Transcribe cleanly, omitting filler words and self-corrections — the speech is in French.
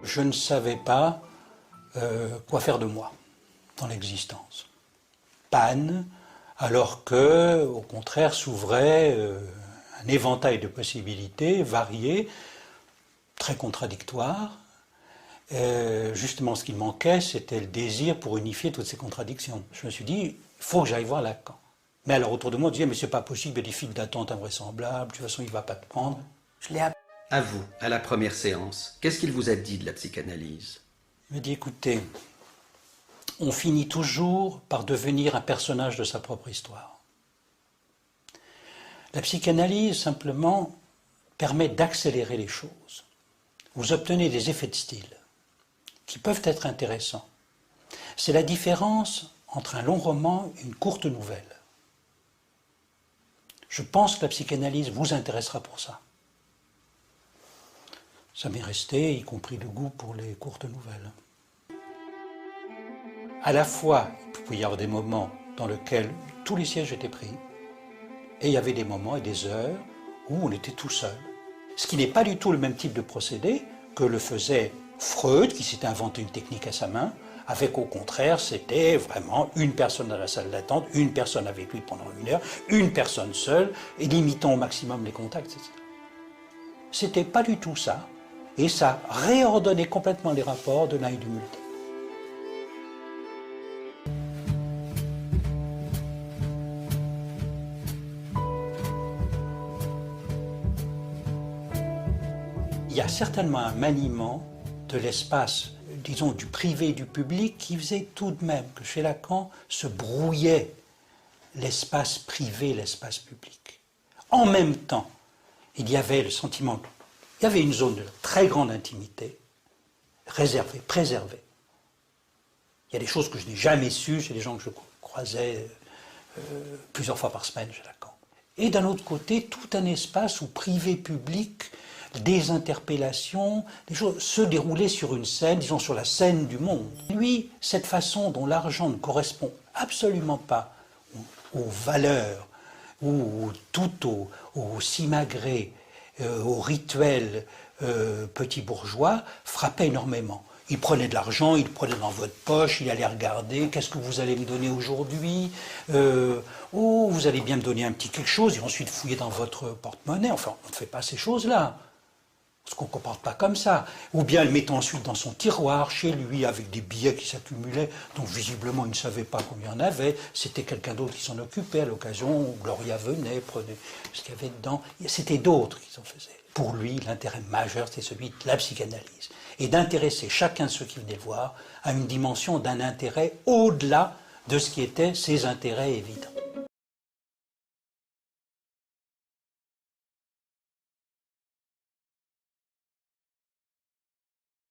je ne savais pas quoi faire de moi dans l'existence. Panne, alors que, au contraire, s'ouvrait un éventail de possibilités variées, très contradictoires. Justement, ce qui manquait, c'était le désir pour unifier toutes ces contradictions. Je me suis dit, il faut que j'aille voir Lacan. Mais alors, autour de moi, on disait, mais c'est pas possible, il y a des files d'attente invraisemblables, de toute façon, il ne va pas te prendre. Je l'ai appris. À vous, à la première séance, qu'est-ce qu'il vous a dit de la psychanalyse? Il m'a dit, écoutez, on finit toujours par devenir un personnage de sa propre histoire. La psychanalyse, simplement, permet d'accélérer les choses. Vous obtenez des effets de style qui peuvent être intéressants. C'est la différence entre un long roman et une courte nouvelle. Je pense que la psychanalyse vous intéressera pour ça. Ça m'est resté, y compris le goût pour les courtes nouvelles. À la fois, il pouvait y avoir des moments dans lesquels tous les sièges étaient pris, et il y avait des moments et des heures où on était tout seul. Ce qui n'est pas du tout le même type de procédé que le faisait Freud, qui s'était inventé une technique à sa main, avec au contraire, c'était vraiment une personne dans la salle d'attente, une personne avec lui pendant 1 heure, une personne seule, et limitant au maximum les contacts, etc. C'était pas du tout ça, et ça réordonnait complètement les rapports de l'un et du multiple. Il y a certainement un maniement de l'espace, disons du privé et du public, qui faisait tout de même que chez Lacan se brouillait l'espace privé, l'espace public. En même temps, il y avait le sentiment, il y avait une zone de très grande intimité, réservée, préservée. Il y a des choses que je n'ai jamais sues chez les gens que je croisais plusieurs fois par semaine chez Lacan. Et d'un autre côté, tout un espace où privé-public, des interpellations, des choses se déroulaient sur une scène, disons sur la scène du monde. Lui, cette façon dont l'argent ne correspond absolument pas aux valeurs, ou tout au simagré, au rituel petit bourgeois, frappait énormément. Il prenait de l'argent, il le prenait dans votre poche, il allait regarder, qu'est-ce que vous allez me donner aujourd'hui, oh, vous allez bien me donner un petit quelque chose, et ensuite fouiller dans votre porte-monnaie. Enfin, on ne fait pas ces choses-là. Parce qu'on ne comporte pas comme ça. Ou bien le mettant ensuite dans son tiroir, chez lui, avec des billets qui s'accumulaient, dont visiblement il ne savait pas combien il y en avait. C'était quelqu'un d'autre qui s'en occupait à l'occasion où Gloria venait, prenait ce qu'il y avait dedans. C'était d'autres qui s'en faisaient. Pour lui, l'intérêt majeur, c'était celui de la psychanalyse. Et d'intéresser chacun de ceux qui venaient le voir à une dimension d'un intérêt au-delà de ce qui était ses intérêts évidents.